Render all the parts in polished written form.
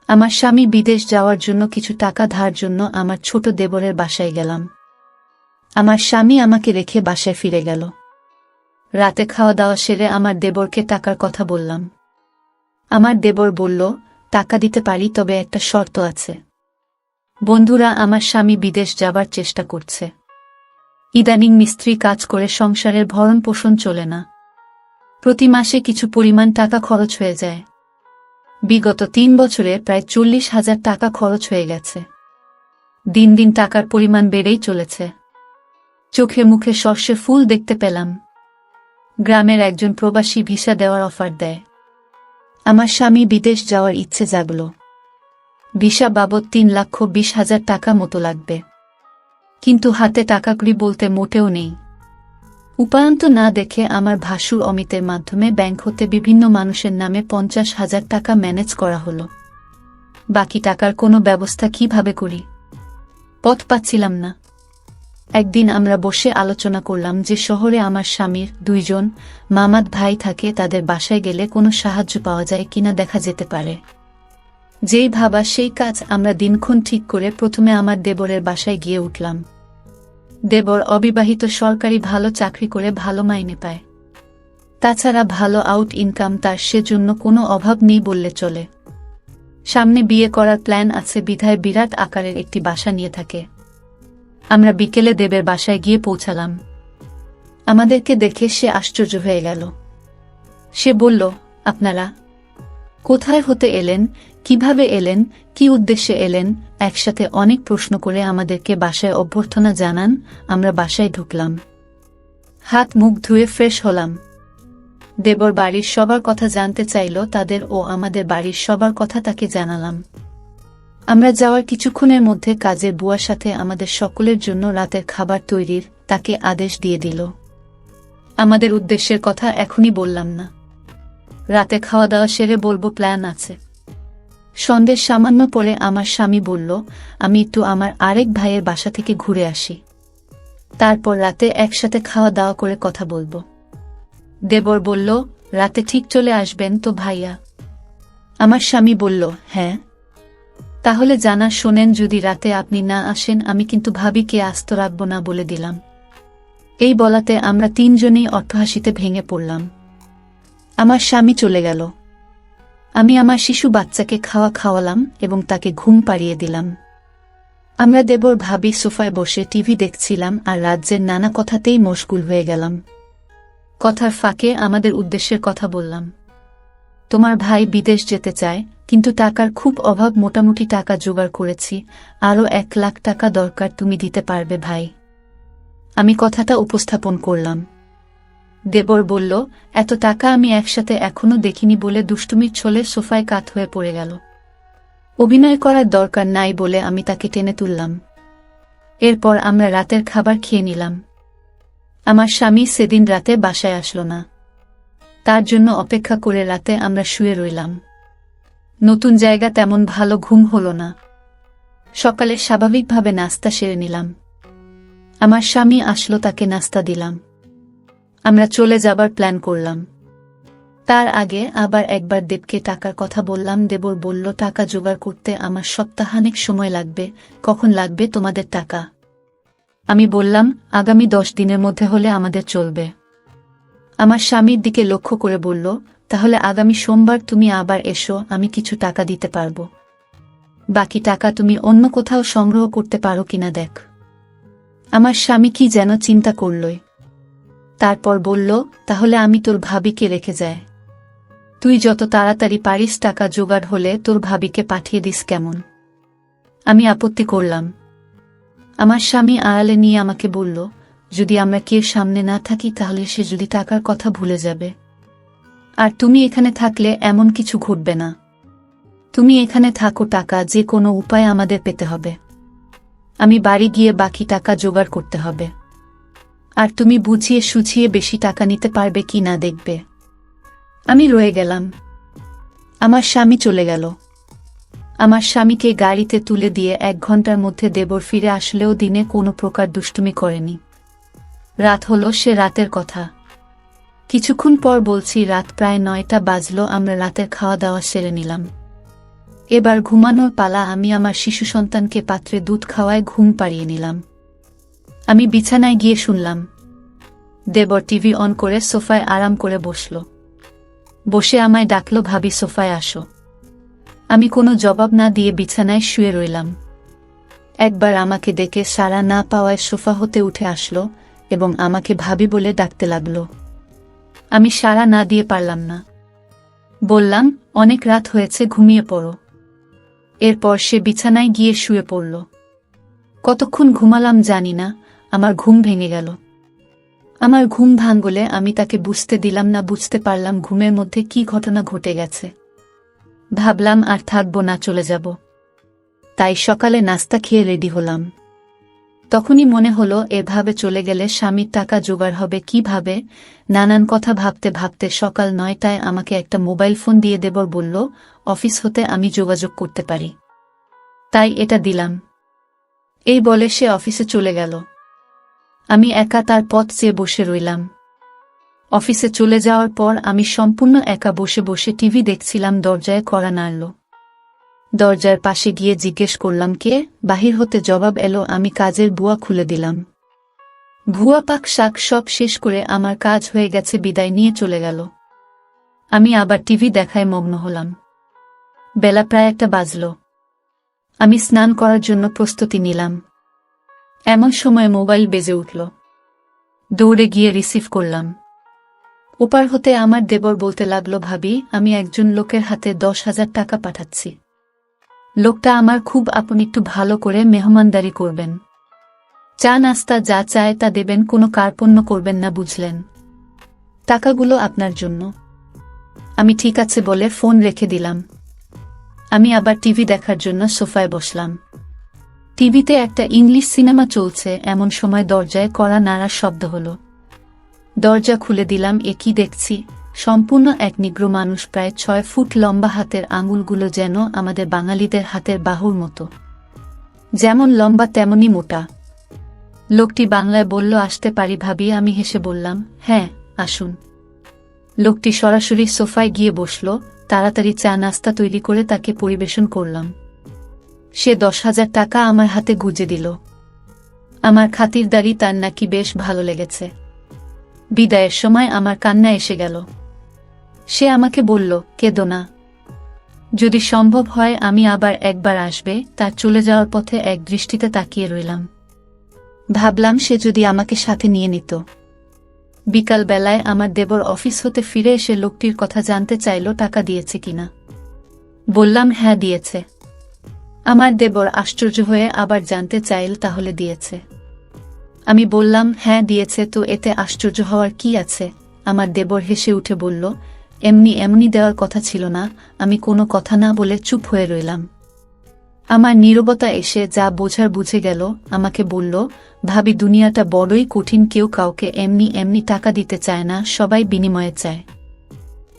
আমার স্বামী বিদেশ যাওয়ার জন্য কিছু টাকা ধার জন্য আমার ছোট দেবরের বাসায় গেলাম। আমার স্বামী আমাকে রেখে বাসায় ফিরে গেল। রাতে খাওয়া দাওয়া সেরে আমার দেবরকে টাকার কথা বললাম। আমার দেবর বলল, টাকা দিতে পারি, তবে একটা শর্ত আছে। বন্ধুরা, আমার স্বামী বিদেশ যাবার চেষ্টা করছে। ইদানিং মিস্ত্রি কাজ করে সংসারের ভরণ পোষণ চলে না। প্রতি মাসে কিছু পরিমাণ টাকা খরচ হয়ে যায়। বিগত 3 বছরে প্রায় 40,000 টাকা খরচ হয়ে গেছে। দিন দিন টাকার পরিমাণ বেড়েই চলেছে। চোখে মুখে সর্ষে ফুল দেখতে পেলাম। গ্রামের একজন প্রবাসী ভিসা দেওয়ার অফার দেয়। আমার স্বামী বিদেশ যাওয়ার ইচ্ছে জাগল। ভিসা বাবদ 3,20,000 টাকা মতো লাগবে, কিন্তু হাতে টাকাগুলি বলতে মোটেও নেই। উপায়ন্ত না দেখে আমার ভাসুর অমিতের মাধ্যমে ব্যাংক হতে বিভিন্ন মানুষের নামে 50,000 টাকা ম্যানেজ করা হলো। বাকি টাকার কোনো ব্যবস্থা কিভাবে করি, পথ পাচ্ছিলাম না। একদিন আমরা বসে আলোচনা করলাম যে শহরে আমার স্বামীর 2 জন মামাত ভাই থাকে, তাদের বাসায় গেলে কোনো সাহায্য পাওয়া যায় কিনা দেখা যেতে পারে। যেই ভাবা সেই কাজ। আমরা দিনক্ষণ ঠিক করে প্রথমে আমার দেবরের বাসায় গিয়ে উঠলাম। দেবর অবিবাহিত, সরকারি ভালো চাকরি করে ভালো মাইনে পায়। তাছাড়া ভালো আউট ইনকাম তার, সেজন্য কোনো অভাব নেই বললে চলে। সামনে বিয়ে করার প্ল্যান আছে বিধায় বিরাট আকারের একটি বাসা নিয়ে থাকে। আমরা বিকেলে দেবের বাসায় গিয়ে পৌঁছালাম। আমাদেরকে দেখে সে আশ্চর্য হয়ে গেল। সে বলল, আপনারা কোথায় হতে এলেন, কিভাবে এলেন, কি উদ্দেশ্যে এলেন? একসাথে অনেক প্রশ্ন করে আমাদেরকে বাসায় অভ্যর্থনা জানান। আমরা বাসায় ঢুকলাম, হাত মুখ ধুয়ে ফ্রেশ হলাম। দেবর বাড়ির সবার কথা জানতে চাইল, তাদের ও আমাদের বাড়ির সবার কথা তাকে জানালাম। আমরা যাওয়ার কিছুক্ষণের মধ্যে কাজের বুয়ার সাথে আমাদের সকলের জন্য রাতের খাবার তৈরির তাকে আদেশ দিয়ে দিল। আমাদের উদ্দেশ্যের কথা এখনই বললাম না, রাতে খাওয়া দাওয়া সেরে বলবো, প্ল্যান আছে। সন্ধ্যের সামান্য পরে আমার স্বামী বলল, আমি একটু আমার আরেক ভাইয়ের বাসা থেকে ঘুরে আসি, তারপর রাতে একসাথে খাওয়া দাওয়া করে কথা বলবো। দেবর বলল, রাতে ঠিক চলে আসবেন তো ভাইয়া? আমার স্বামী বলল, হ্যাঁ। তাহলে জানা শোনেন, যদি রাতে আপনি না আসেন আমি কিন্তু ভাবিকে আস্ত রাখব না বলে দিলাম। এই বলাতে আমরা 3 জনেই অট্টহাসিতে ভেঙে পড়লাম। আমার স্বামী চলে গেল। আমি আমার শিশু বাচ্চাকে খাওয়ালাম এবং তাকে ঘুম পাড়িয়ে দিলাম। আমরা দেবর ভাবি সোফায় বসে টিভি দেখছিলাম আর রাজ্যের নানা কথাতেই মশগুল হয়ে গেলাম। কথার ফাঁকে আমাদের উদ্দেশ্যের কথা বললাম। তোমার ভাই বিদেশ যেতে চায়, কিন্তু টাকার খুব অভাব। মোটামুটি টাকা জোগাড় করেছি, আরও 1 লাখ টাকা দরকার, তুমি দিতে পারবে ভাই? আমি কথাটা উপস্থাপন করলাম। দেবর বলল, এত টাকা আমি একসাথে এখনো দেখিনি বলে দুষ্টুমির ছলে সোফায় কাত হয়ে পড়ে গেল। অভিনয় করার দরকার নাই বলে আমি তাকে টেনে তুললাম। এরপর আমরা রাতের খাবার খেয়ে নিলাম। আমার স্বামী সেদিন রাতে বাসায় আসলো না। তার জন্য অপেক্ষা করে রাতে আমরা শুয়ে রইলাম। নতুন জায়গা, তেমন ভালো ঘুম হলো না। সকালে স্বাভাবিকভাবে নাস্তা সেরে নিলাম। আমার স্বামী আসলো, তাকে নাস্তা দিলাম। আমরা চলে যাবার প্ল্যান করলাম। তার আগে আবার একবার দেবকে টাকার কথা বললাম। দেবর বলল, টাকা জোগাড় করতে আমার সপ্তাহানেক সময় লাগবে। কখন লাগবে তোমাদের টাকা? আমি বললাম, আগামী 10 দিনের মধ্যে হলে আমাদের চলবে। আমার স্বামীর দিকে লক্ষ্য করে বলল, তাহলে আগামী সোমবার তুমি আবার এসো, আমি কিছু টাকা দিতে পারবো। বাকি টাকা তুমি অন্য কোথাও সংগ্রহ করতে পারো কিনা দেখ। আমার স্বামী কি যেন চিন্তা করলই। তারপর বলল, তাহলে আমি তোর ভাবিকে রেখে যাই। তুই যত তাড়াতাড়ি পারিস টাকা জোগাড় হলে তোর ভাবিকে পাঠিয়ে দিস, কেমন? আমি আপত্তি করলাম। আমার স্বামী আড়ালে নিয়ে আমাকে বলল, যদি আমরা কেউ সামনে না থাকি তাহলে সে যদি টাকার কথা ভুলে যাবে। আর তুমি এখানে থাকলে এমন কিছু ঘটবে না। তুমি এখানে থাকো, টাকা যে কোনো উপায়ে আমাদের পেতে হবে। আমি বাড়ি গিয়ে বাকি টাকা জোগাড় করতে হবে। আর তুমি বুঝিয়ে সুঝিয়ে বেশি টাকা নিতে পারবে কি না দেখবে। আমি রয়ে গেলাম। আমার স্বামী চলে গেল। আমার স্বামীকে গাড়িতে তুলে দিয়ে 1 ঘন্টার মধ্যে দেবর ফিরে আসলেও দিনে কোনো প্রকার দুষ্টুমি করেনি। রাত হলো, সে রাতের কথা। কিছুক্ষণ পর বলছি, রাত প্রায় 9টা বাজলো। আমরা রাতের খাওয়া দাওয়া সেরে নিলাম। এবার ঘুমানোর পালা। আমি আমার শিশু সন্তানকে পাত্রে দুধ খাওয়ায় ঘুম পাড়িয়ে নিলাম। আমি বিছানায় গিয়ে শুনলাম দেবর টিভি অন করে সোফায় আরাম করে বসল। বসে আমায় ডাকল, ভাবি সোফায় আসো। আমি কোনো জবাব না দিয়ে বিছানায় শুয়ে রইলাম। একবার আমাকে ডেকে সাড়া না পাওয়ায় সোফা হতে উঠে আসলো এবং আমাকে ভাবি বলে ডাকতে লাগল। আমি সাড়া না দিয়ে পারলাম না। বললাম, অনেক রাত হয়েছে, ঘুমিয়ে পড়ো। এরপর সে বিছানায় গিয়ে শুয়ে পড়ল। কতক্ষণ ঘুমালাম জানি না, আমার ঘুম ভেঙে গেল। আমার ঘুম ভাঙলে আমি তাকে বুঝতে দিলাম না। বুঝতে পারলাম ঘুমের মধ্যে কি ঘটনা ঘটে গেছে। ভাবলাম আর থাকবো না, চলে যাব। তাই সকালে নাস্তা খেয়ে রেডি হলাম। তখনই মনে হলো এভাবে চলে গেলে স্বামীর টাকা জোগাড় হবে কিভাবে। নানান কথা ভাবতে ভাবতে সকাল 9টায় আমাকে একটা মোবাইল ফোন দিয়ে দেবর বলল অফিস হতে আমি যোগাযোগ করতে পারি। তাই এটা দিলাম। এই বলে সে অফিসে চলে গেল। আমি একা তার পথ চেয়ে বসে রইলাম। অফিসে চলে যাওয়ার পর আমি সম্পূর্ণ একা বসে বসে টিভি দেখছিলাম। দরজায় কড়া নাড়ল। দরজার পাশে গিয়ে জিজ্ঞেস করলাম কে। বাহির হতে জবাব এলো, আমি কাজের বুয়া খুলে দিলাম। ভুয়া পাক শাক সব শেষ করে আমার কাজ হয়ে গেছে বিদায় নিয়ে চলে গেল। আমি আবার টিভি দেখায় মগ্ন হলাম। বেলা প্রায় 1টা বাজল। আমি স্নান করার জন্য প্রস্তুতি নিলাম। এমন সময় মোবাইল বেজে উঠল। দৌড়ে গিয়ে রিসিভ করলাম। ওপার হতে আমার দেবর বলতে লাগল, ভাবি, আমি একজন লোকের হাতে 10,000 টাকা পাঠাচ্ছি। লোকটা আমার খুব আপন, একটু ভালো করে মেহমানদারি করবেন। চা নাস্তা যা চায় তা দেবেন, কোনো কার্পণ্য করবেন না, বুঝলেন? টাকাগুলো আপনার জন্য। আমি ঠিক আছে বলে ফোন রেখে দিলাম। আমি আবার টিভি দেখার জন্য সোফায় বসলাম। টিভিতে একটা ইংলিশ সিনেমা চলছে। এমন সময় দরজায় কড়া নাড়ার শব্দ হলো। দরজা খুলে দিলাম। এ কি দেখছি! সম্পূর্ণ এক নিগ্র মানুষ, প্রায় 6 ফুট লম্বা। হাতের আঙুলগুলো যেন আমাদের বাঙালিদের হাতের বাহুর মতো, যেমন লম্বা তেমনি মোটা। লোকটি বাংলায় বলল, আসতে পারি ভাবি? আমি হেসে বললাম, হ্যাঁ আসুন। লোকটি সরাসরি সোফায় গিয়ে বসল। তাড়াতাড়ি চা নাস্তা তৈরি করে তাকে পরিবেশন করলাম। সে 10,000 টাকা আমার হাতে গুজে দিল। আমার খাতিরদারি তার নাকি বেশ ভালো লেগেছে। বিদায়ের সময় আমার কান্না এসে গেল। সে আমাকে বলল, কেঁদো না। যদি সম্ভব হয় আমি আবার একবার আসবে। তার চলে যাওয়ার পথে এক দৃষ্টিতে তাকিয়ে রইলাম। ভাবলাম সে যদি আমাকে সাথে নিয়ে নিত। বিকাল বেলায় আমার দেবর অফিস হতে ফিরে এসে লোকটির কথা জানতে চাইল, টাকা দিয়েছে কিনা। বললাম, হ্যাঁ দিয়েছে। আমার দেবর আশ্চর্য হয়ে আবার জানতে চাইল, তাহলে দিয়েছে? আমি বললাম, হ্যাঁ দিয়েছে। তো এতে আশ্চর্য হওয়ার কি আছে? আমার দেবর হেসে উঠে বলল, এমনি এমনি দেওয়ার কথা ছিল না। আমি কোনো কথা না বলে চুপ হয়ে রইলাম। আমার নীরবতা এসে যা বোঝার বুঝে গেল। আমাকে বলল, ভাবি, দুনিয়াটা বড়ই কঠিন। কেউ কাউকে এমনি এমনি টাকা দিতে চায় না, সবাই বিনিময়ে চায়।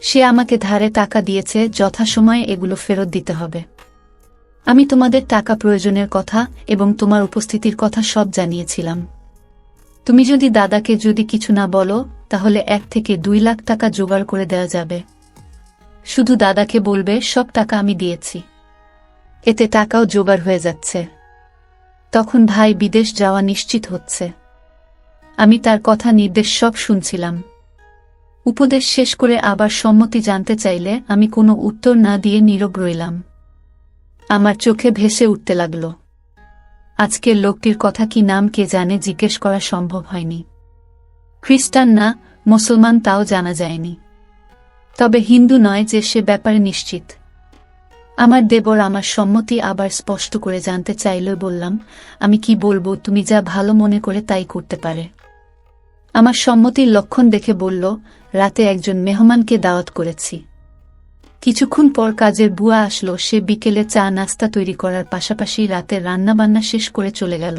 সে আমাকে ধারে টাকা দিয়েছে, যথাসময়ে এগুলো ফেরত দিতে হবে। আমি তোমাদের টাকা প্রয়োজনের কথা এবং তোমার উপস্থিতির কথা সব জানিয়েছিলাম। তুমি যদি দাদাকে যদি কিছু না বলো, তাহলে 1 থেকে 2 লাখ টাকা জোগাড় করে দেওয়া যাবে। শুধু দাদাকে বলবে সব টাকা আমি দিয়েছি। এতে টাকাও জোগাড় হয়ে যাচ্ছে। তখন ভাই বিদেশ যাওয়া নিশ্চিত হচ্ছে। আমি তার কথা নির্দেশ সব শুনছিলাম। উপদেশ শেষ করে আবার সম্মতি জানতে চাইলে আমি কোনো উত্তর না দিয়ে নীরব রইলাম। আমার চোখে ভেসে উঠতে লাগল। আজকের লোকটির কথা কি নাম কে জানে, জিজ্ঞেস করা সম্ভব হয়নি। খ্রিস্টান না মুসলমান তাও জানা যায়নি। তবে হিন্দু নয় যে, সে ব্যাপারে নিশ্চিত। আমার দেবর আমার সম্মতি আবার স্পষ্ট করে জানতে চাইল। বললাম, আমি কি বলবো, তুমি যা ভালো মনে করে তাই করতে পারে। আমার সম্মতির লক্ষণ দেখে বলল, রাতে একজন মেহমানকে দাওয়াত করেছি। কিছুক্ষণ পর কাজের বুয়া আসলো। সে বিকেলে চা নাস্তা তৈরি করার পাশাপাশি রাতের রান্নাবান্না শেষ করে চলে গেল।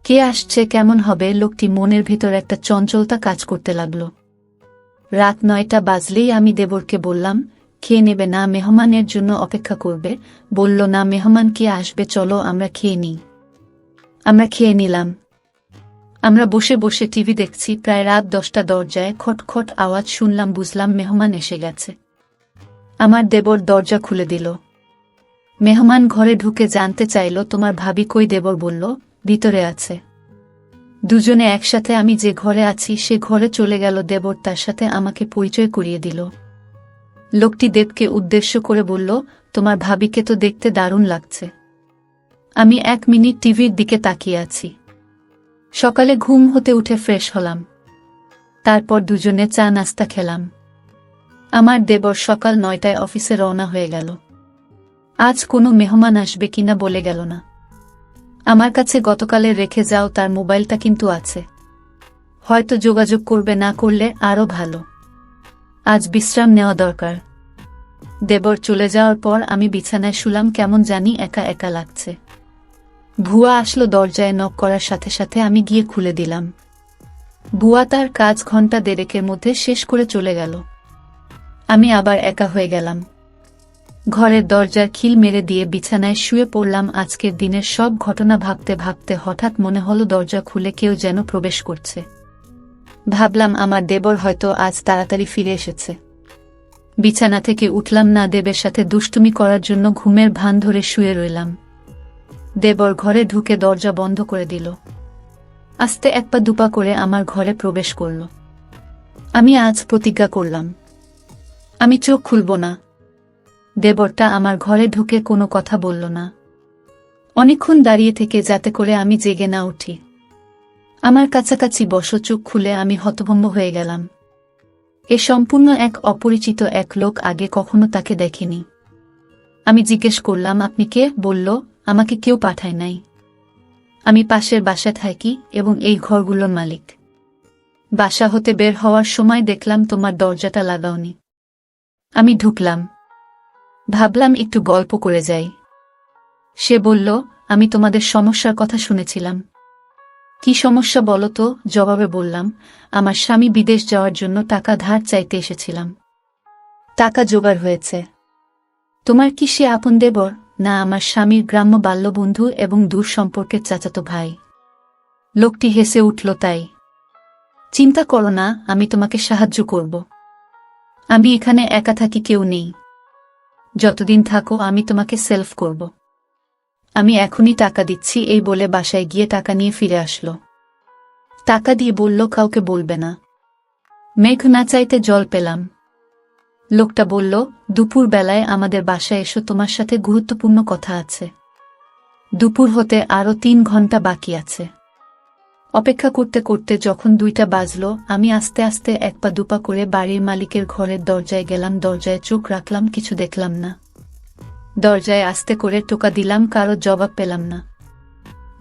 কে আসছে, কেমন হবে, লোকটি মনের ভিতর একটা চঞ্চলতা কাজ করতে লাগল। রাত 9টা বাজলেই আমি দেবরকে বললাম, খেয়ে নেবে না, মেহমানের জন্য অপেক্ষা করবে? বলল, না, মেহমান কে আসবে, চলো আমরা খেয়ে নিই। আমরা খেয়ে নিলাম। আমরা বসে বসে টিভি দেখছি। প্রায় রাত 10টা। দরজায় খটখট আওয়াজ শুনলাম। বুঝলাম মেহমান এসে গেছে। আমার দেবর দরজা খুলে দিল। মেহমান ঘরে ঢুকে জানতে চাইল তোমার ভাবি কই। দেবর বলল ভিতরে আছে। দুজনে একসাথে আমি যে ঘরে আছি সে ঘরে চলে গেল। দেবর তার সাথে আমাকে পরিচয় করিয়ে দিল। লোকটি দেবকে উদ্দেশ্য করে বলল, তোমার ভাবিকে তো দেখতে দারুণ লাগছে। আমি 1 মিনিট টিভির দিকে তাকিয়ে আছি। সকালে ঘুম হতে উঠে ফ্রেশ হলাম। তারপর দুজনে চা নাস্তা খেলাম। আমার দেবর সকাল 9টায় অফিসে রওনা হয়ে গেল। আজ কোনো মেহমান আসবে কিনা বলে গেল না। আমার কাছে গতকালে রেখে যাও তার মোবাইলটা কিন্তু আছে। হয়তো যোগাযোগ করবে, না করলে আরও ভালো। আজ বিশ্রাম নেওয়া দরকার। দেবর চলে যাওয়ার পর আমি বিছানায় শুলাম। কেমন জানি একা একা লাগছে। ভুয়া আসলো দরজায় নক করার সাথে সাথে আমি গিয়ে খুলে দিলাম। ভুয়া তার কাজ ঘন্টা দেড়েকের মধ্যে শেষ করে চলে গেল। আমি আবার একা হয়ে গেলাম। ঘরের দরজার খিল মেরে দিয়ে বিছানায় শুয়ে পড়লাম। আজকের দিনের সব ঘটনা ভাবতে ভাবতে হঠাৎ মনে হলো দরজা খুলে কেউ যেন প্রবেশ করছে। ভাবলাম আমার দেবর হয়তো আজ তাড়াতাড়ি ফিরে এসেছে। বিছানা থেকে উঠলাম না। দেবের সাথে দুষ্টুমি করার জন্য ঘুমের ভান ধরে শুয়ে রইলাম। দেবর ঘরে ঢুকে দরজা বন্ধ করে দিল। আস্তে 1 পা 2 পা করে আমার ঘরে প্রবেশ করল। আমি আজ প্রতিজ্ঞা করলাম, আমি চোখ খুলব না। দেবরটা আমার ঘরে ঢুকে কোনো কথা বলল না। অনেকক্ষণ দাঁড়িয়ে থেকে যাতে করে আমি জেগে না উঠি। আমার কাছাকাছি বসো। চোখ খুলে আমি হতভম্ব হয়ে গেলাম। এ সম্পূর্ণ এক অপরিচিত এক লোক। আগে কখনো তাকে দেখিনি। আমি জিজ্ঞেস করলাম, আপনি কে? বলল, আমাকে কেউ পাঠায় নাই। আমি পাশের বাসায় থাকি এবং এই ঘরগুলোর মালিক। বাসা হতে বের হওয়ার সময় দেখলাম তোমার দরজাটা লাগাওনি। আমি ঢুকলাম। ভাবলাম একটু গল্প করে যাই। সে বলল, আমি তোমাদের সমস্যার কথা শুনেছিলাম। কি সমস্যা বলো তো? জবাবে বললাম, আমার স্বামী বিদেশ যাওয়ার জন্য টাকা ধার চাইতে এসেছিলাম। টাকা জোগাড় হয়েছে। তোমার কি সে আপন দেবর? না, আমার স্বামীর গ্রাম্য বাল্যবন্ধু এবং দূর সম্পর্কের চাচাতো ভাই। লোকটি হেসে উঠল। তাই? চিন্তা করো না, আমি তোমাকে সাহায্য করব। আমি এখানে একা থাকি, কেউ নেই। যতদিন থাকো আমি তোমাকে সেলফ করব। আমি এখনই টাকা দিচ্ছি। এই বলে বাসায় গিয়ে টাকা নিয়ে ফিরে আসলো। টাকা দিয়ে বলল, কাউকে বলবে না। মেঘ না চাইতে জল পেলাম। লোকটা বলল, দুপুর বেলায় আমাদের বাসায় এসো, তোমার সাথে গুরুত্বপূর্ণ কথা আছে। দুপুর হতে আরও 3 ঘন্টা বাকি আছে। অপেক্ষা করতে করতে যখন 2টা বাজল, আমি আস্তে আস্তে 1 পা 2 পা করে বাড়ির মালিকের ঘরের দরজায় গেলাম। দরজায় চোখ রাখলাম, কিছু দেখলাম না। দরজায় আস্তে করে টোকা দিলাম, কারো জবাব পেলাম না।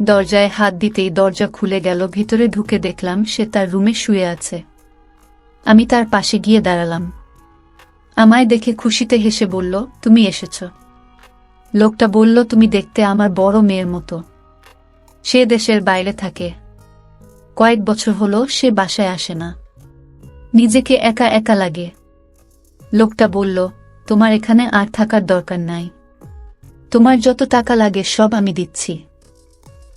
দরজায় হাত দিতেই দরজা খুলে গেল। ভিতরে ঢুকে দেখলাম সে তার রুমে শুয়ে আছে। আমি তার পাশে গিয়ে দাঁড়ালাম। আমায় দেখে খুশিতে হেসে বলল, তুমি এসেছ। লোকটা বলল, তুমি দেখতে আমার বড় মেয়ের মতো। সে দেশের বাইরে থাকে। কয়েক বছর হলো সে বাসায় আসে না। নিজেকে একা একা লাগে। লোকটা বলল, তোমার এখানে আর থাকার দরকার নাই। তোমার যত টাকা লাগে সব আমি দিচ্ছি।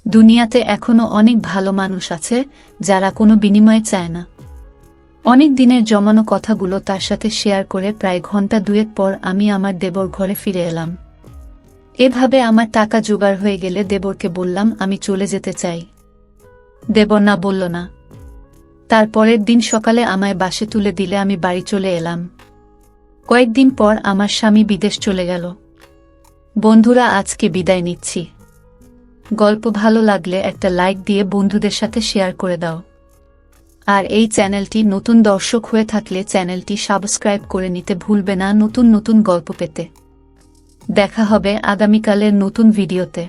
দুনিয়াতে এখনো অনেক ভালো মানুষ আছে যারা কোনো বিনিময় চায় না। অনেক দিনের জমানো কথাগুলো তার সাথে শেয়ার করে প্রায় ঘন্টা 2 পর আমি আমার দেবর ঘরে ফিরে এলাম। এভাবে আমার টাকা জোগাড় হয়ে গেলে দেবরকে বললাম, আমি চলে যেতে চাই। দেবর না বলল না। তারপরের দিন সকালে আমায় বাসে তুলে দিলে আমি বাড়ি চলে এলাম। কয়েকদিন পর আমার স্বামী বিদেশ চলে গেল। বন্ধুরা, আজকে বিদায় নিচ্ছি। গল্প ভালো লাগলে একটা লাইক দিয়ে বন্ধুদের সাথে শেয়ার করে দাও। আর এই চ্যানেলটি নতুন দর্শক হয়ে থাকলে চ্যানেলটি সাবস্ক্রাইব করে নিতে ভুলবে না নতুন নতুন গল্প পেতে। দেখা হবে আগামীকালের নতুন ভিডিওতে।